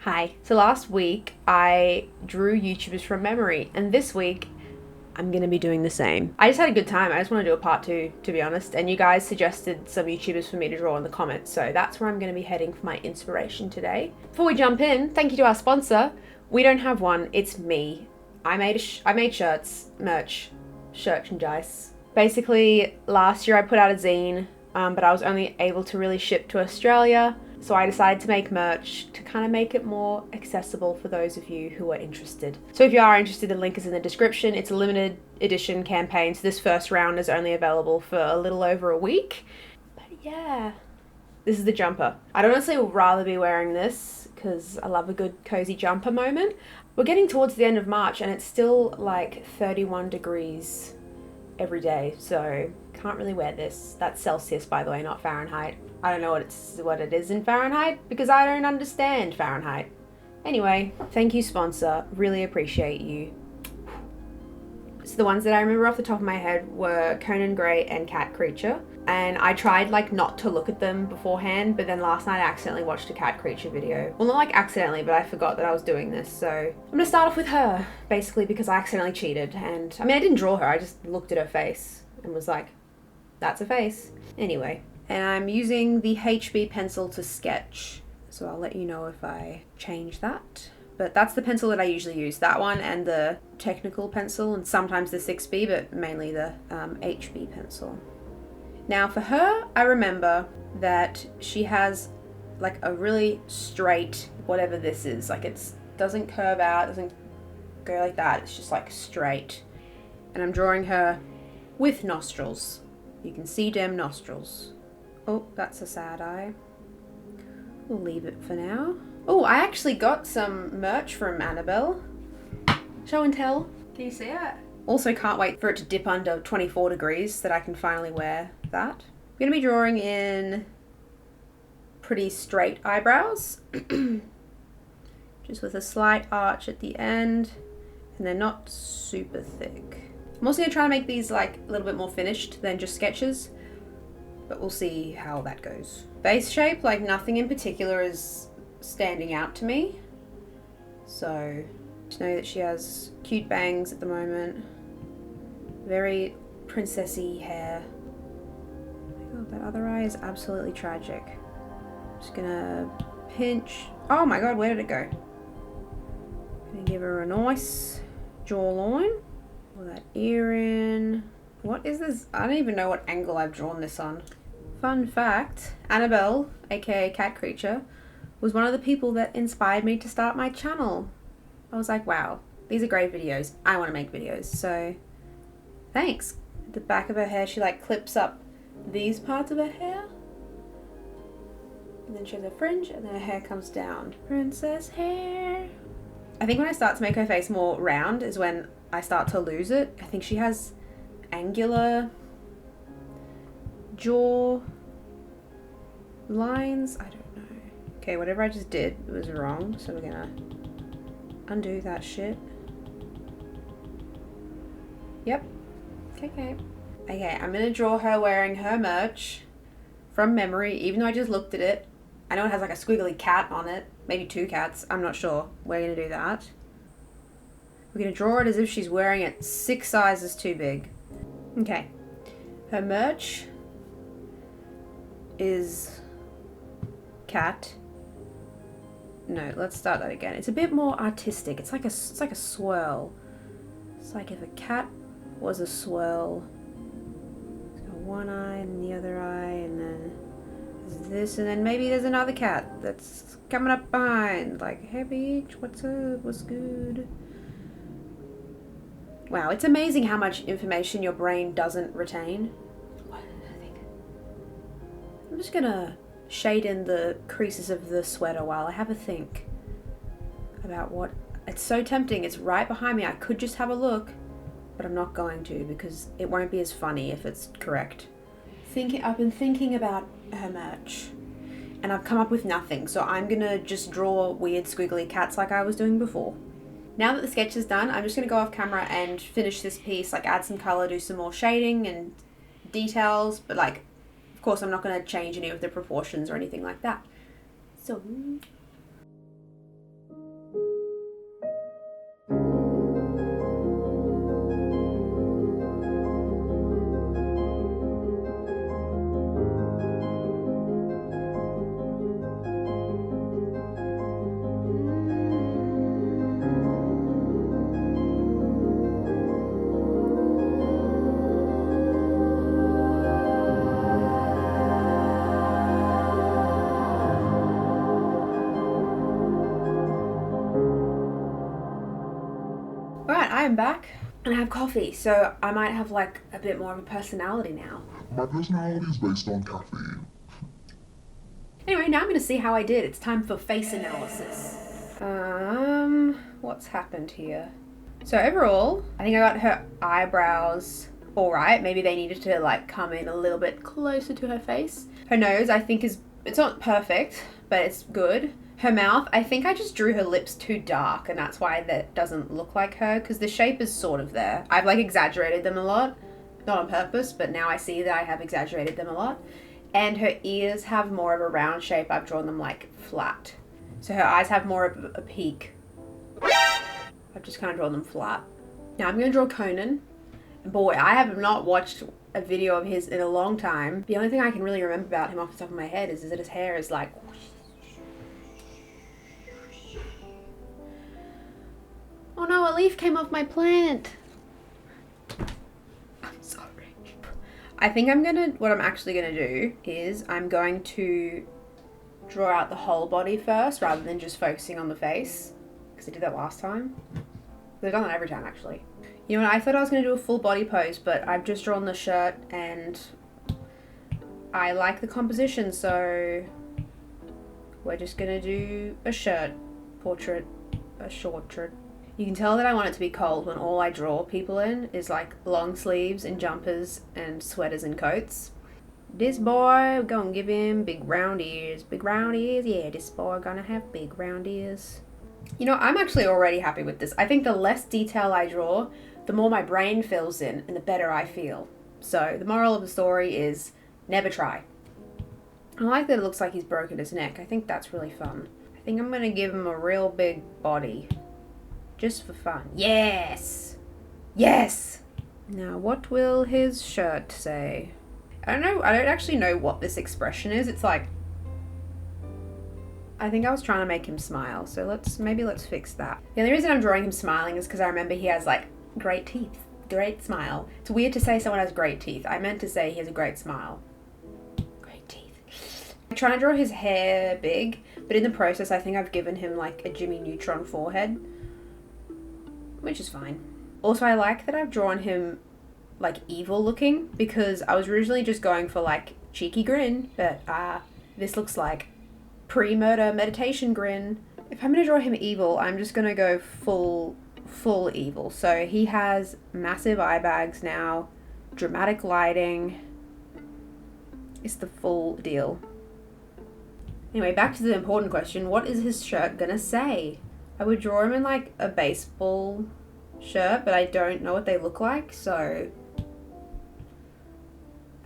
Hi. So last week I drew YouTubers from memory, and this week I'm gonna be doing the same. I just had a good time. I just want to do a part two, to be honest, and you guys suggested some YouTubers for me to draw in the comments, so that's where I'm gonna be heading for my inspiration today. Before we jump in, thank you to our sponsor. We don't have one, it's me. I made shirts, merch, merchandise. Basically, last year I put out a zine, but I was only able to really ship to Australia. So I decided to make merch to kind of make it more accessible for those of you who are interested. So if you are interested, the link is in the description. It's a limited edition campaign, so this first round is only available for a little over a week. But yeah, this is the jumper. I'd honestly rather be wearing this because I love a good cozy jumper moment. We're getting towards the end of March and it's still like 31 degrees every day, so can't really wear this. That's Celsius, by the way, not Fahrenheit. I don't know what it is in Fahrenheit because I don't understand Fahrenheit. Anyway, thank you, sponsor. Really appreciate you. So the ones that I remember off the top of my head were Conan and CatCreature. And I tried like not to look at them beforehand, but then last night I accidentally watched a CatCreature video. Well, not like accidentally, but I forgot that I was doing this. So I'm gonna start off with her, basically because I accidentally cheated. And I mean, I didn't draw her, I just looked at her face and was like, that's a face. Anyway, and I'm using the HB pencil to sketch. So I'll let you know if I change that. But that's the pencil that I usually use, that one and the technical pencil, and sometimes the 6B, but mainly the HB pencil. Now for her, I remember that she has like a really straight, whatever this is, like it doesn't curve out, doesn't go like that, it's just like straight. And I'm drawing her with nostrils. You can see them nostrils. Oh, that's a sad eye. We'll leave it for now. Oh, I actually got some merch from Annabelle. Show and tell. Can you see it? Also can't wait for it to dip under 24 degrees so that I can finally wear that. I'm going to be drawing in pretty straight eyebrows. Just with a slight arch at the end. And they're not super thick. I'm also going to try to make these like a little bit more finished than just sketches. But we'll see how that goes. Base shape, like nothing in particular is standing out to me. So just know that she has cute bangs at the moment. Very princessy hair. Oh, that other eye is absolutely tragic. Just gonna pinch. Oh my god, where did it go? Gonna give her a nice jawline. Pull that ear in. What is this? I don't even know what angle I've drawn this on. Fun fact, Annabelle, aka CatCreature, was one of the people that inspired me to start my channel. I was like, wow, these are great videos. I want to make videos, so thanks. At the back of her hair, she like clips up these parts of her hair. And then she has a fringe, and then her hair comes down. Princess hair. I think when I start to make her face more round is when I start to lose it. I think she has angular jaw lines. I don't know. Okay, whatever I just did was wrong, so we're gonna undo that shit. Yep. Okay, I'm gonna draw her wearing her merch from memory, even though I just looked at it. I know it has like a squiggly cat on it, maybe two cats, I'm not sure. We're gonna do that. We're gonna draw it as if she's wearing it 6 sizes too big. Okay, her merch is cat. No, let's start that again. It's a bit more artistic. It's like a swirl. It's like if a cat was a swirl. It's got one eye and the other eye, and then there's this, and then maybe there's another cat that's coming up behind. Like, hey beach, what's up? What's good? Wow, it's amazing how much information your brain doesn't retain. What did I think? I'm just gonna shade in the creases of the sweater while I have a think about what. It's so tempting, it's right behind me. I could just have a look, but I'm not going to because it won't be as funny if it's correct. I've been thinking about her merch and I've come up with nothing, so I'm gonna just draw weird squiggly cats like I was doing before. Now that the sketch is done, I'm just gonna go off camera and finish this piece, like add some color, do some more shading and details, but like, of course I'm not gonna change any of the proportions or anything like that. So am back and I have coffee, so I might have like a bit more of a personality now. My personality is based on caffeine. Anyway, now I'm gonna see how I did. It's time for face analysis. What's happened here? So overall, I think I got her eyebrows all right. Maybe they needed to like come in a little bit closer to her face. Her nose, I think it's not perfect, but it's good. Her mouth, I think I just drew her lips too dark, and that's why that doesn't look like her, because the shape is sort of there. I've like exaggerated them a lot, not on purpose, but now I see that I have exaggerated them a lot. And her ears have more of a round shape. I've drawn them like flat. So her eyes have more of a peak. I've just kind of drawn them flat. Now I'm going to draw Conan. And boy, I have not watched a video of his in a long time. The only thing I can really remember about him off the top of my head is that his hair is like... Oh no, a leaf came off my plant. I'm sorry. I think what I'm actually gonna do is I'm going to draw out the whole body first rather than just focusing on the face, because I did that last time. I've done that every time actually. You know what, I thought I was gonna do a full body pose, but I've just drawn the shirt and I like the composition, so we're just gonna do a shirt portrait, a shortrait. You can tell that I want it to be cold when all I draw people in is like long sleeves and jumpers and sweaters and coats. This boy, we're gonna give him big round ears. Big round ears, yeah, this boy gonna have big round ears. You know, I'm actually already happy with this. I think the less detail I draw, the more my brain fills in and the better I feel. So the moral of the story is never try. I like that it looks like he's broken his neck. I think that's really fun. I think I'm gonna give him a real big body. Just for fun. Yes! Yes! Now, what will his shirt say? I don't know. I don't actually know what this expression is. It's like... I think I was trying to make him smile. So let's fix that. The only reason I'm drawing him smiling is because I remember he has like great teeth. Great smile. It's weird to say someone has great teeth. I meant to say he has a great smile. Great teeth. I'm trying to draw his hair big, but in the process I think I've given him like a Jimmy Neutron forehead. Which is fine. Also, I like that I've drawn him like evil looking, because I was originally just going for like cheeky grin, but this looks like pre-murder meditation grin. If I'm gonna draw him evil, I'm just gonna go full evil. So he has massive eye bags now, dramatic lighting. It's the full deal. Anyway, back to the important question. What is his shirt gonna say? I would draw him in like a baseball shirt, but I don't know what they look like, so I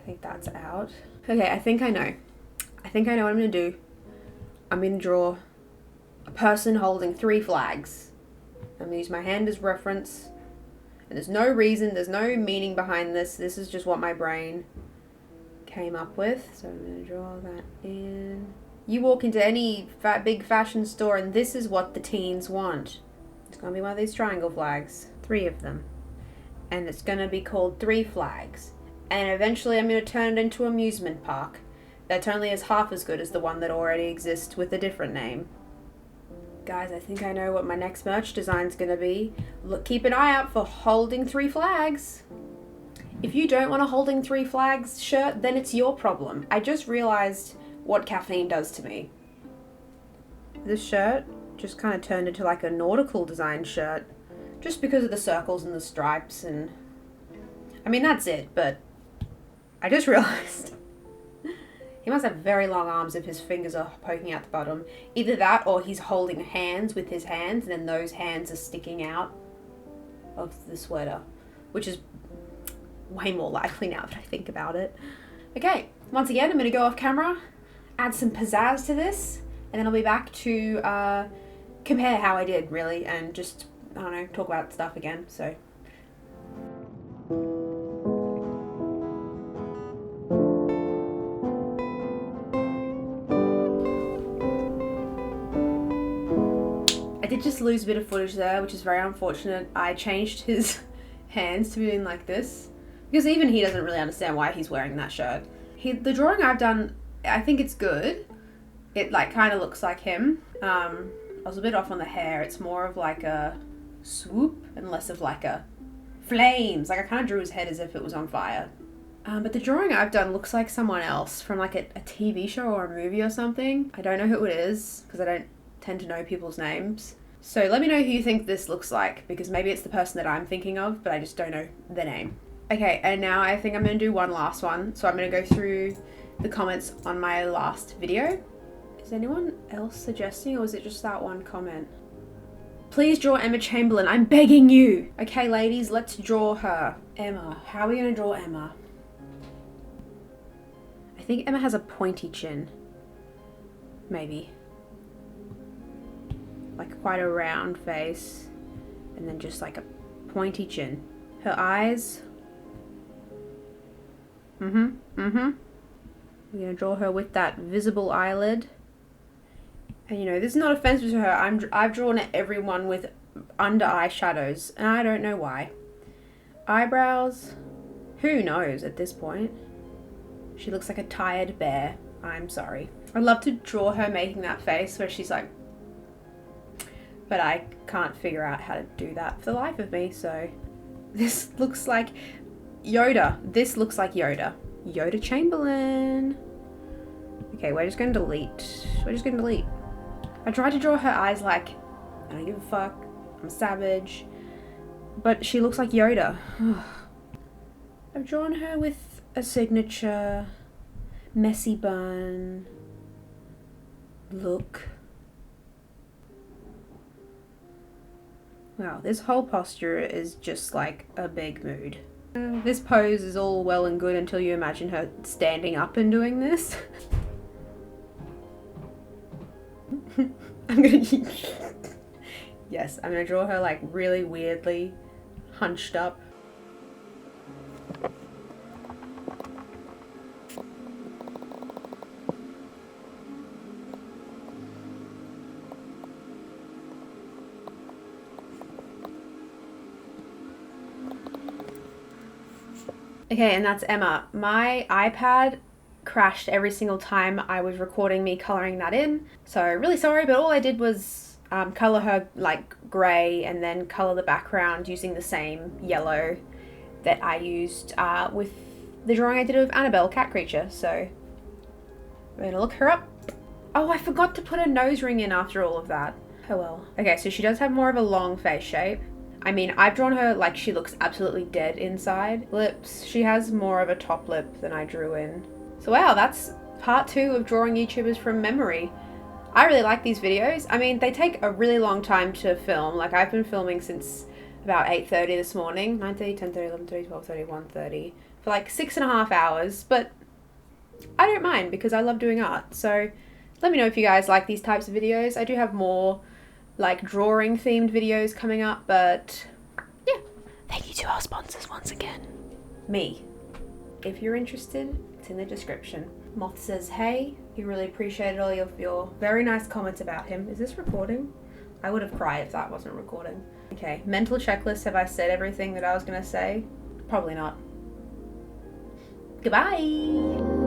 think that's out. Okay, I think I know. I think I know what I'm gonna do. I'm gonna draw a person holding 3 flags. I'm gonna use my hand as reference, and there's no reason, there's no meaning behind this. This is just what my brain came up with, so I'm gonna draw that in. You walk into any big fashion store and this is what the teens want. It's going to be one of these triangle flags. 3 of them. And it's going to be called 3 flags. And eventually I'm going to turn it into an amusement park. That only is half as good as the one that already exists with a different name. Guys, I think I know what my next merch design's going to be. Look, keep an eye out for holding 3 flags. If you don't want a holding 3 flags shirt, then it's your problem. I just realized what caffeine does to me. This shirt just kind of turned into like a nautical design shirt just because of the circles and the stripes, and I mean that's it, but I just realized he must have very long arms if his fingers are poking out the bottom. Either that or he's holding hands with his hands and then those hands are sticking out of the sweater, which is way more likely now that I think about it. Okay, once again I'm going to go off camera, add some pizzazz to this, and then I'll be back to compare how I did, really, and just, I don't know, talk about stuff again, so. I did just lose a bit of footage there, which is very unfortunate. I changed his hands to being like this, because even he doesn't really understand why he's wearing that shirt. The drawing I've done, I think it's good. It like kind of looks like him. I was a bit off on the hair. It's more of like a swoop and less of like a flames. Like I kind of drew his head as if it was on fire. But the drawing I've done looks like someone else from like a TV show or a movie or something. I don't know who it is because I don't tend to know people's names. So let me know who you think this looks like, because maybe it's the person that I'm thinking of, but I just don't know the name. Okay, and now I think I'm going to do one last one. So I'm going to go through the comments on my last video. Is anyone else suggesting, or is it just that one comment? Please draw Emma Chamberlain, I'm begging you. Okay, ladies, let's draw her. Emma, how are we going to draw Emma? I think Emma has a pointy chin. Maybe. Like quite a round face. And then just like a pointy chin. Her eyes. We're going to draw her with that visible eyelid. And you know, this is not offensive to her. I've drawn everyone with under eye shadows, and I don't know why. Eyebrows. Who knows at this point? She looks like a tired bear. I'm sorry. I'd love to draw her making that face where she's like... But I can't figure out how to do that for the life of me, so... This looks like Yoda. This looks like Yoda. Yoda Chamberlain. Okay, we're just going to delete. I tried to draw her eyes like, I don't give a fuck, I'm a savage. But she looks like Yoda. I've drawn her with a signature messy bun look. Wow, this whole posture is just like a big mood. This pose is all well and good until you imagine her standing up and doing this. Yes, I'm gonna draw her like really weirdly hunched up. Okay, and that's Emma. My iPad crashed every single time I was recording me coloring that in. So really sorry, but all I did was color her like gray and then color the background using the same yellow that I used with the drawing I did of Annabelle, CatCreature. So we're gonna look her up. Oh, I forgot to put a nose ring in after all of that. Oh well. Okay, so she does have more of a long face shape. I mean, I've drawn her like she looks absolutely dead inside. Lips, she has more of a top lip than I drew in. So wow, that's part 2 of drawing YouTubers from memory. I really like these videos. I mean, they take a really long time to film. Like I've been filming since about 8:30 this morning. 9:30, 10:30, 11:30, 12:30, 1:30. For like 6.5 hours. But I don't mind because I love doing art. So let me know if you guys like these types of videos. I do have more like drawing themed videos coming up, but yeah. Thank you to our sponsors once again. Me. If you're interested, it's in the description. Moth says, hey, he really appreciated all of your very nice comments about him. Is this recording? I would have cried if that wasn't recording. Okay, mental checklist. Have I said everything that I was gonna say? Probably not. Goodbye.